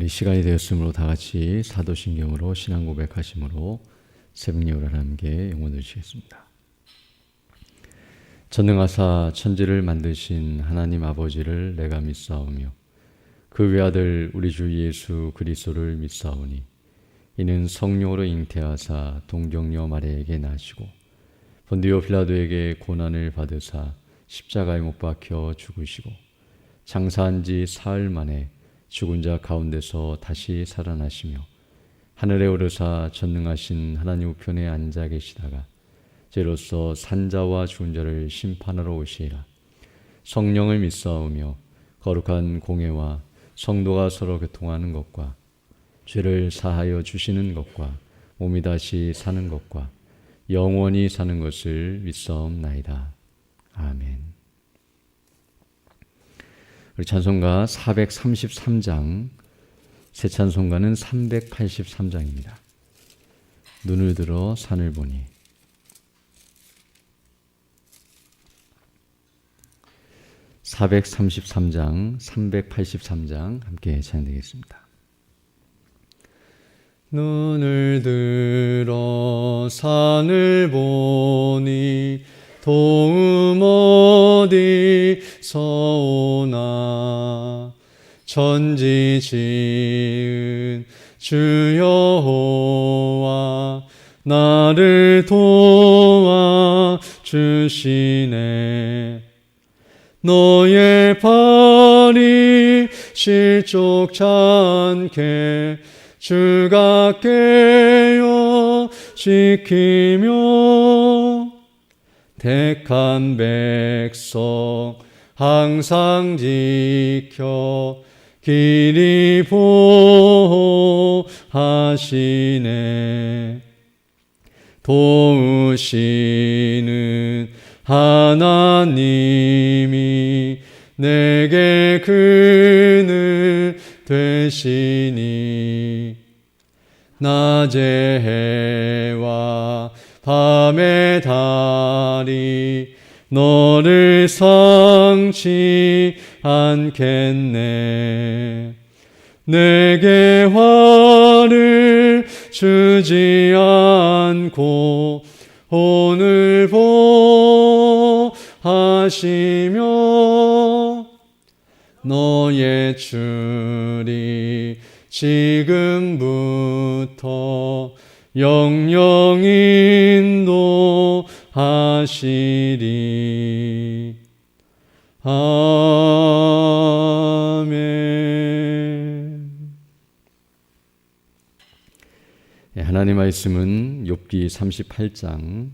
시간이 되었으므로 다 같이 사도신경으로 신앙 고백하심으로 새벽 예배를 함께 영원 드리시겠습니다. 전능하사 천지를 만드신 하나님 아버지를 내가 믿사오며 그 외아들 우리 주 예수 그리스도를 믿사오니 이는 성령으로 잉태하사 동정녀 마리아에게 나시고 본디오 빌라도에게 고난을 받으사 십자가에 못 박혀 죽으시고 장사한 지 사흘 만에 죽은 자 가운데서 다시 살아나시며 하늘에 오르사 전능하신 하나님 우편에 앉아 계시다가 죄로서 산자와 죽은 자를 심판하러 오시리라. 성령을 믿사오며 거룩한 공회와 성도가 서로 교통하는 것과 죄를 사하여 주시는 것과 몸이 다시 사는 것과 영원히 사는 것을 믿사옵나이다. 아멘. 우리 찬송가 433장, 새 찬송가는 383장입니다. 눈을 들어 산을 보니. 433장, 383장 함께 찬양되겠습니다. 눈을 들어 산을 보니 도움 어디서 오나 천지 지은 주 여호와 나를 도와 주시네. 너의 발이 실족치 않게 주가 깨어 지키며 택한 백성 항상 지켜 길이 보호하시네. 도우시는 하나님이 내게 그늘 되시니 낮의 해와 밤의 달이 너를 상치 않겠네. 내게 화를 주지 않고 오늘 보하시며 너의 줄이 지금부터 영영 인도하시리. 아멘. 하나님 말씀은 욥기 38장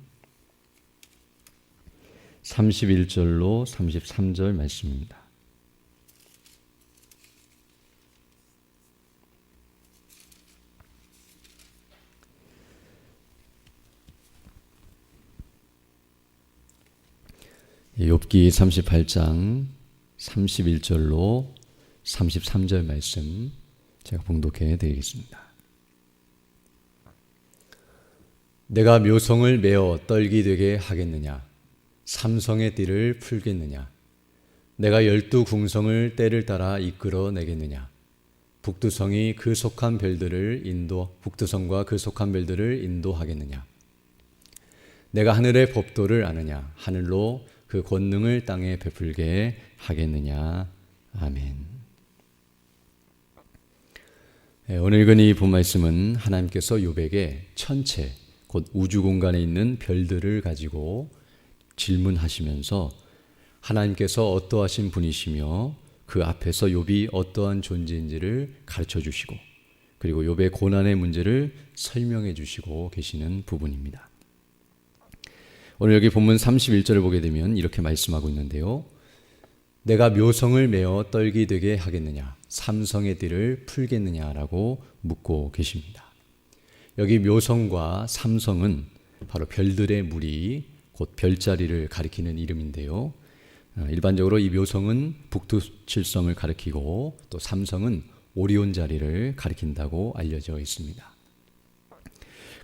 31절로 33절 말씀입니다. 욥기 38장 31절로 33절 말씀 제가 봉독해 드리겠습니다. 내가 묘성을 메어 떨기 되게 하겠느냐? 삼성의 띠를 풀겠느냐? 내가 12궁성을 때를 따라 이끌어 내겠느냐? 북두성과 그 속한 별들을 인도하겠느냐? 내가 하늘의 법도를 아느냐? 하늘로 그 권능을 땅에 베풀게 하겠느냐? 아멘. 오늘 읽은 이 본 말씀은 하나님께서 욥에게 천체, 곧 우주 공간에 있는 별들을 가지고 질문하시면서 하나님께서 어떠하신 분이시며 그 앞에서 욥이 어떠한 존재인지를 가르쳐 주시고 그리고 욥의 고난의 문제를 설명해 주시고 계시는 부분입니다. 오늘 여기 본문 31절을 보게 되면 이렇게 말씀하고 있는데요. 내가 묘성을 메어 떨기 되게 하겠느냐? 삼성의 띠를 풀겠느냐라고 묻고 계십니다. 여기 묘성과 삼성은 바로 별들의 무리, 곧 별자리를 가리키는 이름인데요. 일반적으로 이 묘성은 북두칠성을 가리키고 또 삼성은 오리온 자리를 가리킨다고 알려져 있습니다.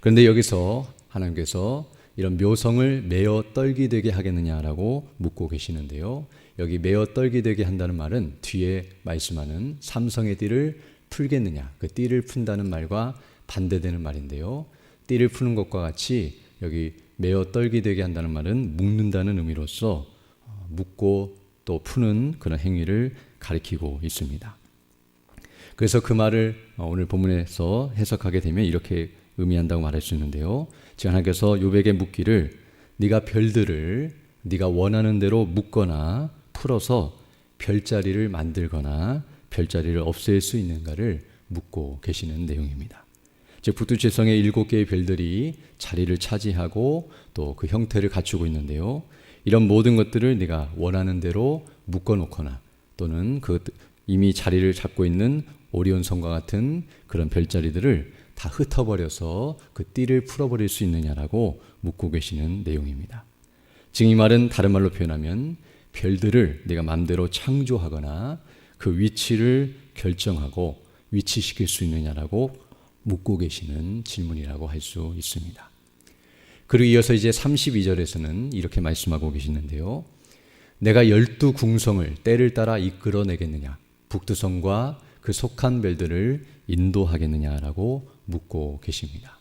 그런데 여기서 하나님께서 이런 묘성을 메어 떨기 되게 하겠느냐라고 묻고 계시는데요. 여기 메어 떨기 되게 한다는 말은 뒤에 말씀하는 삼성의 띠를 풀겠느냐. 그 띠를 푼다는 말과 반대되는 말인데요. 띠를 푸는 것과 같이 여기 매어 떨게 되게 한다는 말은 묶는다는 의미로서 묶고 또 푸는 그런 행위를 가리키고 있습니다. 그래서 그 말을 오늘 본문에서 해석하게 되면 이렇게 의미한다고 말할 수 있는데요. 지금 하나님께서 욥에게 묻기를 네가 별들을 네가 원하는 대로 묶거나 풀어서 별자리를 만들거나 별자리를 없앨 수 있는가를 묻고 계시는 내용입니다. 즉 북두칠성의 7개의 별들이 자리를 차지하고 또 그 형태를 갖추고 있는데요. 이런 모든 것들을 네가 원하는 대로 묶어놓거나 또는 그 이미 자리를 잡고 있는 오리온성과 같은 그런 별자리들을 다 흩어버려서 그 띠를 풀어버릴 수 있느냐라고 묻고 계시는 내용입니다. 지금 이 말은 다른 말로 표현하면 별들을 네가 마음대로 창조하거나 그 위치를 결정하고 위치시킬 수 있느냐라고 묻고 계시는 질문이라고 할 수 있습니다. 그리고 이어서 이제 32절에서는 이렇게 말씀하고 계시는데요. 내가 12궁성을 때를 따라 이끌어내겠느냐, 북두성과 그 속한 별들을 인도하겠느냐라고 묻고 계십니다.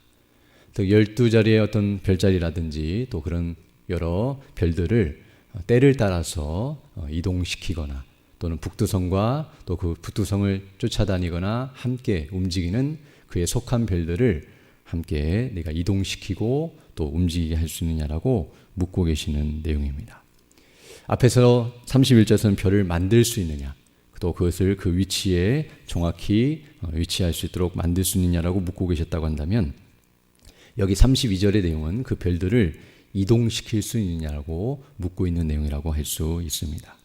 또 12자리의 어떤 별자리라든지 또 그런 여러 별들을 때를 따라서 이동시키거나 또는 북두성과 또 그 북두성을 쫓아다니거나 함께 움직이는 그에 속한 별들을 함께 내가 이동시키고 또 움직이게 할 수 있느냐라고 묻고 계시는 내용입니다. 앞에서 31절에서는 별을 만들 수 있느냐, 또 그것을 그 위치에 정확히 위치할 수 있도록 만들 수 있느냐라고 묻고 계셨다고 한다면 여기 32절의 내용은 그 별들을 이동시킬 수 있느냐라고 묻고 있는 내용이라고 할 수 있습니다.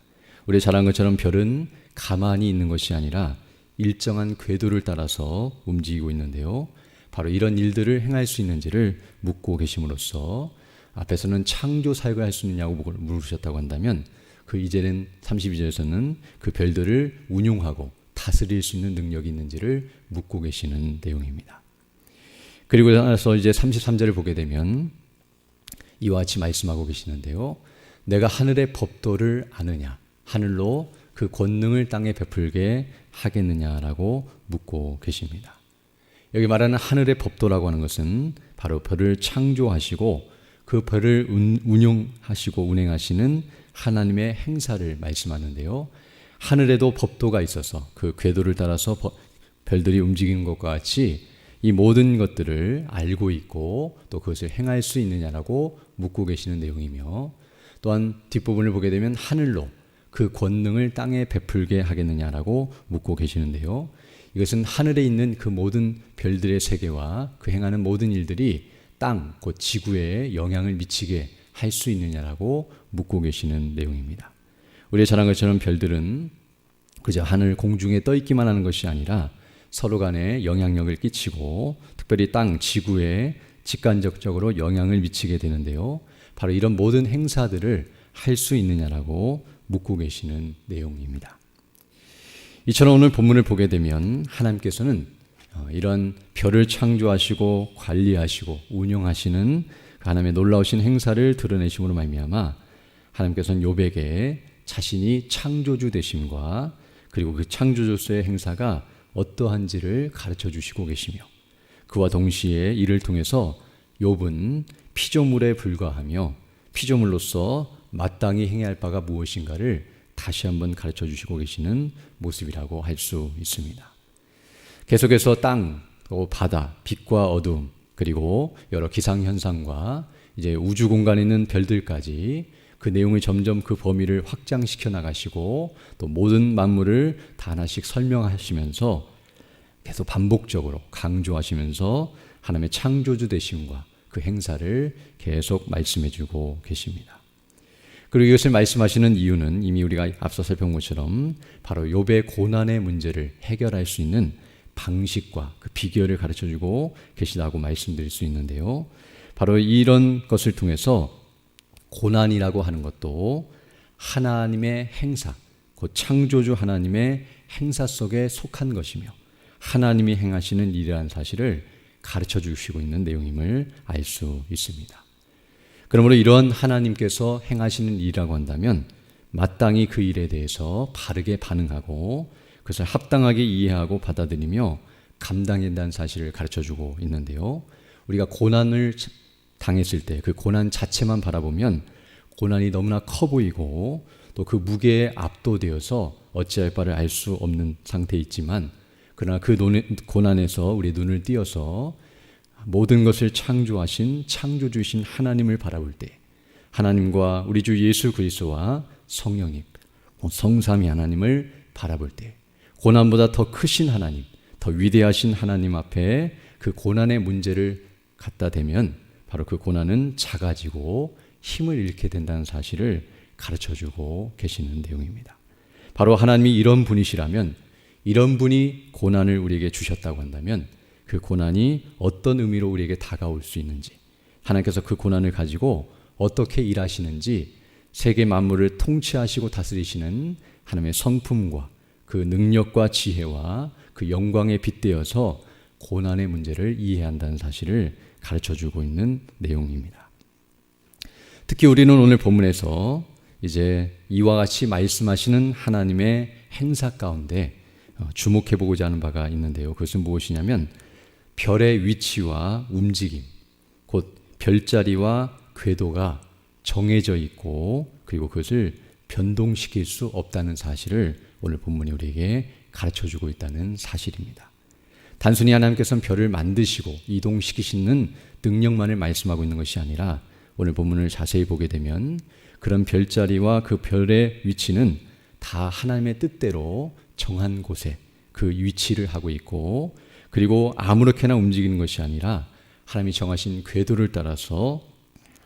우리 잘 아는 것처럼 별은 가만히 있는 것이 아니라 일정한 궤도를 따라서 움직이고 있는데요. 바로 이런 일들을 행할 수 있는지를 묻고 계심으로써 앞에서는 창조 사역을 할 수 있느냐고 물으셨다고 한다면 그 이제는 32절에서는 그 별들을 운용하고 다스릴 수 있는 능력이 있는지를 묻고 계시는 내용입니다. 그리고 나서 이제 33절을 보게 되면 이와 같이 말씀하고 계시는데요. 내가 하늘의 법도를 아느냐, 하늘로 그 권능을 땅에 베풀게 하겠느냐라고 묻고 계십니다. 여기 말하는 하늘의 법도라고 하는 것은 바로 별을 창조하시고 그 별을 운용하시고 운행하시는 하나님의 행사를 말씀하는데요. 하늘에도 법도가 있어서 그 궤도를 따라서 별들이 움직이는 것과 같이 이 모든 것들을 알고 있고 또 그것을 행할 수 있느냐라고 묻고 계시는 내용이며, 또한 뒷부분을 보게 되면 하늘로 그 권능을 땅에 베풀게 하겠느냐라고 묻고 계시는데요. 이것은 하늘에 있는 그 모든 별들의 세계와 그 행하는 모든 일들이 땅, 곧 지구에 영향을 미치게 할 수 있느냐라고 묻고 계시는 내용입니다. 우리가 잘 아는 것처럼 별들은 그저 하늘 공중에 떠 있기만 하는 것이 아니라 서로 간에 영향력을 끼치고 특별히 땅, 지구에 직간접적으로 영향을 미치게 되는데요. 바로 이런 모든 행사들을 할 수 있느냐라고 묻고 계시는 내용입니다. 이처럼 오늘 본문을 보게 되면 하나님께서는 이런 별을 창조하시고 관리하시고 운영하시는 하나님의 놀라우신 행사를 드러내심으로 말미암아 하나님께서는 욥에게 자신이 창조주 되심과 그리고 그 창조주로서의 행사가 어떠한지를 가르쳐 주시고 계시며, 그와 동시에 이를 통해서 욥은 피조물에 불과하며 피조물로서 마땅히 행해야 할 바가 무엇인가를 다시 한번 가르쳐 주시고 계시는 모습이라고 할 수 있습니다. 계속해서 땅, 또 바다, 빛과 어둠, 그리고 여러 기상현상과 이제 우주 공간에 있는 별들까지 그 내용을 점점 그 범위를 확장시켜 나가시고 또 모든 만물을 다 하나씩 설명하시면서 계속 반복적으로 강조하시면서 하나님의 창조주 되심과 그 행사를 계속 말씀해 주고 계십니다. 그리고 이것을 말씀하시는 이유는 이미 우리가 앞서 살펴본 것처럼 바로 욥의 고난의 문제를 해결할 수 있는 방식과 그 비결을 가르쳐주고 계시다고 말씀드릴 수 있는데요. 바로 이런 것을 통해서 고난이라고 하는 것도 하나님의 행사, 곧 창조주 하나님의 행사 속에 속한 것이며 하나님이 행하시는 일이라는 사실을 가르쳐 주시고 있는 내용임을 알 수 있습니다. 그러므로 이런 하나님께서 행하시는 일이라고 한다면 마땅히 그 일에 대해서 바르게 반응하고 그것을 합당하게 이해하고 받아들이며 감당한다는 사실을 가르쳐주고 있는데요. 우리가 고난을 당했을 때 그 고난 자체만 바라보면 고난이 너무나 커 보이고 또 그 무게에 압도되어서 어찌할 바를 알 수 없는 상태에 있지만, 그러나 그 고난에서 우리 눈을 띄어서 모든 것을 창조하신 창조주이신 하나님을 바라볼 때, 하나님과 우리 주 예수 그리스도와 성령님, 성삼위 하나님을 바라볼 때, 고난보다 더 크신 하나님, 더 위대하신 하나님 앞에 그 고난의 문제를 갖다 대면 바로 그 고난은 작아지고 힘을 잃게 된다는 사실을 가르쳐주고 계시는 내용입니다. 바로 하나님이 이런 분이시라면, 이런 분이 고난을 우리에게 주셨다고 한다면 그 고난이 어떤 의미로 우리에게 다가올 수 있는지, 하나님께서 그 고난을 가지고 어떻게 일하시는지, 세계 만물을 통치하시고 다스리시는 하나님의 성품과 그 능력과 지혜와 그 영광에 빗대어서 고난의 문제를 이해한다는 사실을 가르쳐주고 있는 내용입니다. 특히 우리는 오늘 본문에서 이제 이와 같이 말씀하시는 하나님의 행사 가운데 주목해보고자 하는 바가 있는데요. 그것은 무엇이냐면 별의 위치와 움직임, 곧 별자리와 궤도가 정해져 있고 그리고 그것을 변동시킬 수 없다는 사실을 오늘 본문이 우리에게 가르쳐주고 있다는 사실입니다. 단순히 하나님께서는 별을 만드시고 이동시키시는 능력만을 말씀하고 있는 것이 아니라 오늘 본문을 자세히 보게 되면 그런 별자리와 그 별의 위치는 다 하나님의 뜻대로 정한 곳에 그 위치를 하고 있고, 그리고 아무렇게나 움직이는 것이 아니라 하나님이 정하신 궤도를 따라서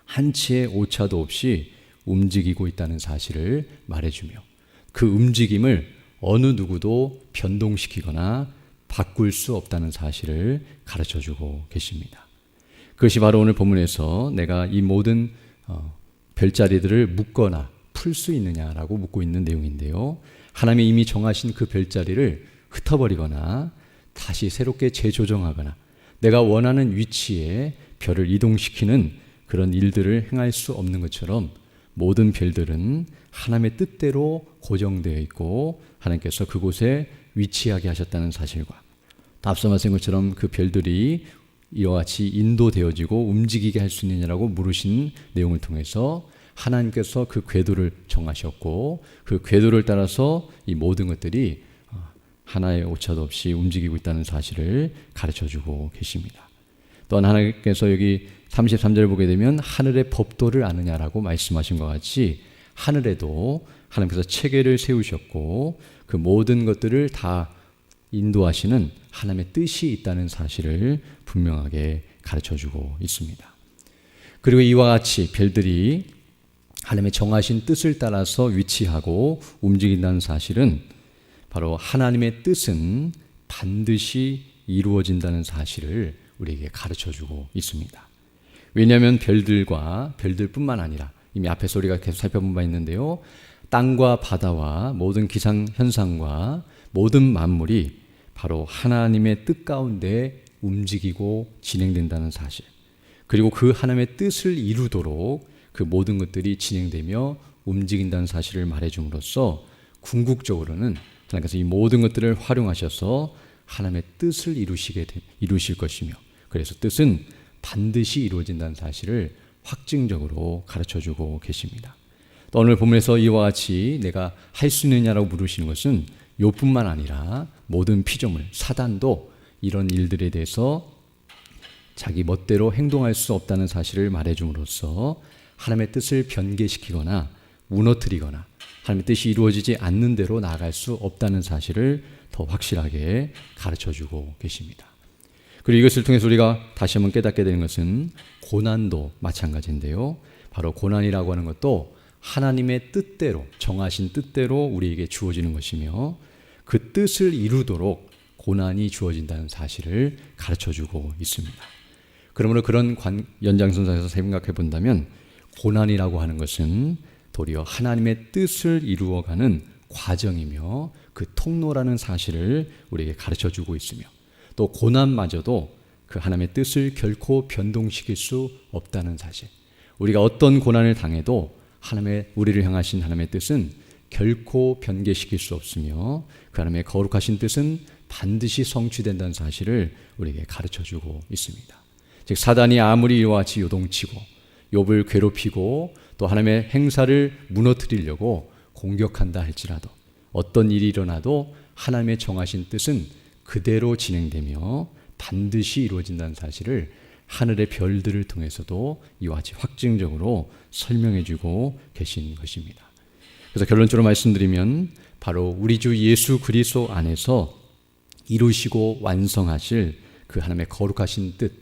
한치의 오차도 없이 움직이고 있다는 사실을 말해주며 그 움직임을 어느 누구도 변동시키거나 바꿀 수 없다는 사실을 가르쳐주고 계십니다. 그것이 바로 오늘 본문에서 내가 이 모든 별자리들을 묶거나 풀 수 있느냐라고 묻고 있는 내용인데요. 하나님이 이미 정하신 그 별자리를 흩어버리거나 다시 새롭게 재조정하거나 내가 원하는 위치에 별을 이동시키는 그런 일들을 행할 수 없는 것처럼 모든 별들은 하나님의 뜻대로 고정되어 있고 하나님께서 그곳에 위치하게 하셨다는 사실과, 앞서 말씀한 것처럼 그 별들이 이와 같이 인도되어지고 움직이게 할 수 있느냐라고 물으신 내용을 통해서 하나님께서 그 궤도를 정하셨고 그 궤도를 따라서 이 모든 것들이 하나의 오차도 없이 움직이고 있다는 사실을 가르쳐주고 계십니다. 또한 하나님께서 여기 33절을 보게 되면 하늘의 법도를 아느냐라고 말씀하신 것 같이 하늘에도 하나님께서 체계를 세우셨고 그 모든 것들을 다 인도하시는 하나님의 뜻이 있다는 사실을 분명하게 가르쳐주고 있습니다. 그리고 이와 같이 별들이 하나님의 정하신 뜻을 따라서 위치하고 움직인다는 사실은 바로 하나님의 뜻은 반드시 이루어진다는 사실을 우리에게 가르쳐주고 있습니다. 왜냐하면 별들뿐만 아니라 이미 앞에서 우리가 계속 살펴본 바 있는데요. 땅과 바다와 모든 기상현상과 모든 만물이 바로 하나님의 뜻 가운데 움직이고 진행된다는 사실, 그리고 그 하나님의 뜻을 이루도록 그 모든 것들이 진행되며 움직인다는 사실을 말해줌으로써 궁극적으로는 하나님께서 이 모든 것들을 활용하셔서 하나님의 뜻을 이루실 것이며, 그래서 뜻은 반드시 이루어진다는 사실을 확증적으로 가르쳐주고 계십니다. 또 오늘 본문에서 이와 같이 내가 할 수 있느냐라고 물으시는 것은 욥뿐만 아니라 모든 피조물, 사단도 이런 일들에 대해서 자기 멋대로 행동할 수 없다는 사실을 말해줌으로써 하나님의 뜻을 변개시키거나 무너뜨리거나 하나님의 뜻이 이루어지지 않는 대로 나아갈 수 없다는 사실을 더 확실하게 가르쳐주고 계십니다. 그리고 이것을 통해서 우리가 다시 한번 깨닫게 되는 것은 고난도 마찬가지인데요. 바로 고난이라고 하는 것도 하나님의 뜻대로, 정하신 뜻대로 우리에게 주어지는 것이며 그 뜻을 이루도록 고난이 주어진다는 사실을 가르쳐주고 있습니다. 그러므로 그런 연장선상에서 생각해 본다면 고난이라고 하는 것은 도리어 하나님의 뜻을 이루어가는 과정이며 그 통로라는 사실을 우리에게 가르쳐주고 있으며, 또 고난마저도 그 하나님의 뜻을 결코 변동시킬 수 없다는 사실, 우리가 어떤 고난을 당해도 우리를 향하신 하나님의 뜻은 결코 변개시킬 수 없으며 그 하나님의 거룩하신 뜻은 반드시 성취된다는 사실을 우리에게 가르쳐주고 있습니다. 즉 사단이 아무리 이와 같이 요동치고 욥을 괴롭히고 또 하나님의 행사를 무너뜨리려고 공격한다 할지라도 어떤 일이 일어나도 하나님의 정하신 뜻은 그대로 진행되며 반드시 이루어진다는 사실을 하늘의 별들을 통해서도 이와 같이 확증적으로 설명해 주고 계신 것입니다. 그래서 결론적으로 말씀드리면 바로 우리 주 예수 그리스도 안에서 이루시고 완성하실 그 하나님의 거룩하신 뜻,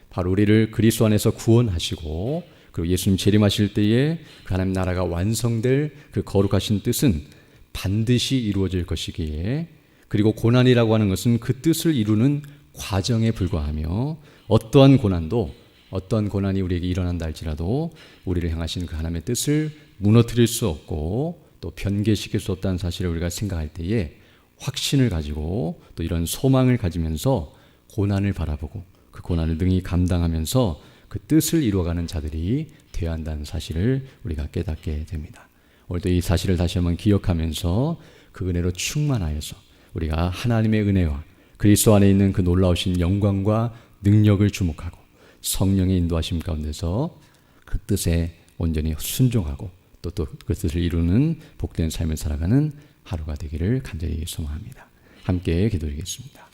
바로 우리를 그리스도 안에서 구원하시고 그리고 예수님 재림하실 때에 그 하나님 나라가 완성될 그 거룩하신 뜻은 반드시 이루어질 것이기에, 그리고 고난이라고 하는 것은 그 뜻을 이루는 과정에 불과하며 어떠한 고난이 우리에게 일어난다 할지라도 우리를 향하신 그 하나님의 뜻을 무너뜨릴 수 없고 또 변개시킬 수 없다는 사실을 우리가 생각할 때에 확신을 가지고 또 이런 소망을 가지면서 고난을 바라보고 그 고난을 능히 감당하면서 그 뜻을 이루어가는 자들이 되어야 한다는 사실을 우리가 깨닫게 됩니다. 오늘도 이 사실을 다시 한번 기억하면서 그 은혜로 충만하여서 우리가 하나님의 은혜와 그리스도 안에 있는 그 놀라우신 영광과 능력을 주목하고 성령의 인도하심 가운데서 그 뜻에 온전히 순종하고 또 그 뜻을 이루는 복된 삶을 살아가는 하루가 되기를 간절히 소망합니다. 함께 기도드리겠습니다.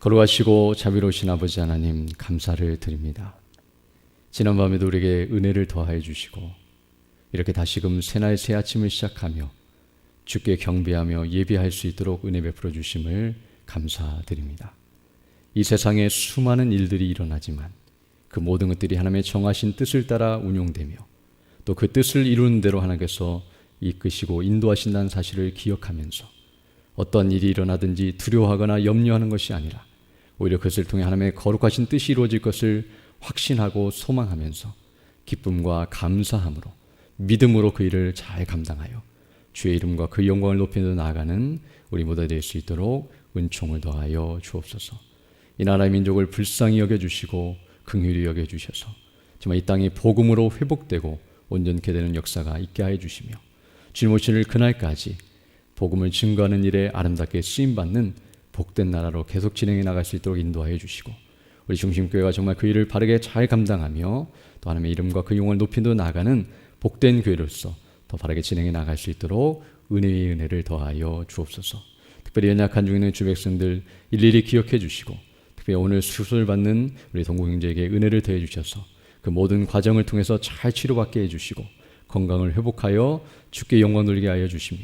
거룩하시고 자비로우신 아버지 하나님, 감사를 드립니다. 지난 밤에도 우리에게 은혜를 더하여 주시고 이렇게 다시금 새날 새 아침을 시작하며 주께 경배하며 예배할 수 있도록 은혜 베풀어 주심을 감사드립니다. 이 세상에 수많은 일들이 일어나지만 그 모든 것들이 하나님의 정하신 뜻을 따라 운용되며 또 그 뜻을 이루는 대로 하나님께서 이끄시고 인도하신다는 사실을 기억하면서 어떤 일이 일어나든지 두려워하거나 염려하는 것이 아니라 오히려 그것을 통해 하나님의 거룩하신 뜻이 이루어질 것을 확신하고 소망하면서 기쁨과 감사함으로 믿음으로 그 일을 잘 감당하여 주의 이름과 그 영광을 높이며 나아가는 우리 모두 될 수 있도록 은총을 더하여 주옵소서. 이 나라의 민족을 불쌍히 여겨주시고 긍휼히 여겨주셔서 정말 이 땅이 복음으로 회복되고 온전케 되는 역사가 있게 하여 주시며 주님 오실 그날까지 복음을 증거하는 일에 아름답게 쓰임받는 복된 나라로 계속 진행해 나갈 수 있도록 인도하여 주시고 우리 중심교회가 정말 그 일을 바르게 잘 감당하며 또 하나님의 이름과 그 용을 높이며 나아가는 복된 교회로서 더 바르게 진행해 나갈 수 있도록 은혜의 은혜를 더하여 주옵소서. 특별히 연약한 중에 있는 주 백성들 일일이 기억해 주시고 특별히 오늘 수술을 받는 우리 동구 형제에게 은혜를 더해 주셔서 그 모든 과정을 통해서 잘 치료받게 해주시고 건강을 회복하여 주께 영광 돌리게 하여 주시며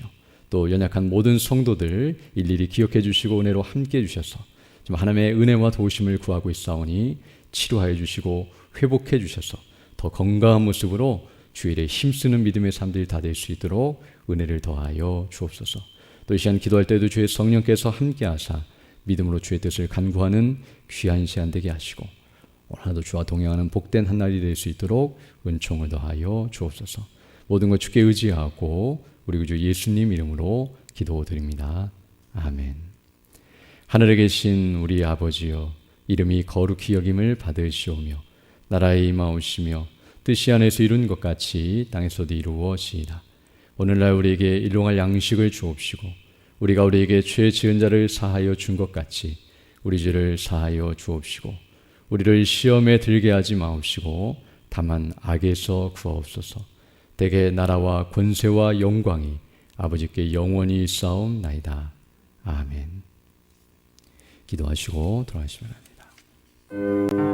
또 연약한 모든 성도들 일일이 기억해 주시고 은혜로 함께 해주셔서 하나님의 은혜와 도우심을 구하고 있사오니 치료하여 주시고 회복해 주셔서 더 건강한 모습으로 주의 일에 힘쓰는 믿음의 삶들이 다 될 수 있도록 은혜를 더하여 주옵소서. 또 이 시간 기도할 때도 주의 성령께서 함께 하사 믿음으로 주의 뜻을 간구하는 귀한 시간 되게 하시고 오늘 하나도 주와 동행하는 복된 한날이 될 수 있도록 은총을 더하여 주옵소서. 모든 것 주께 의지하고 우리 구주 예수님 이름으로 기도드립니다. 아멘. 하늘에 계신 우리 아버지여, 이름이 거룩히 여김을 받으시오며 나라에 임하오시며 뜻이 하늘에서 이룬 것 같이 땅에서도 이루어지이다. 오늘날 우리에게 일용할 양식을 주옵시고 우리가 우리에게 죄 지은 자를 사하여 준 것 같이 우리 죄를 사하여 주옵시고 우리를 시험에 들게 하지 마옵시고 다만 악에서 구하옵소서. 대개 나라와 권세와 영광이 아버지께 영원히 있사옵나이다. 아멘. 기도하시고 돌아가시면 합니다.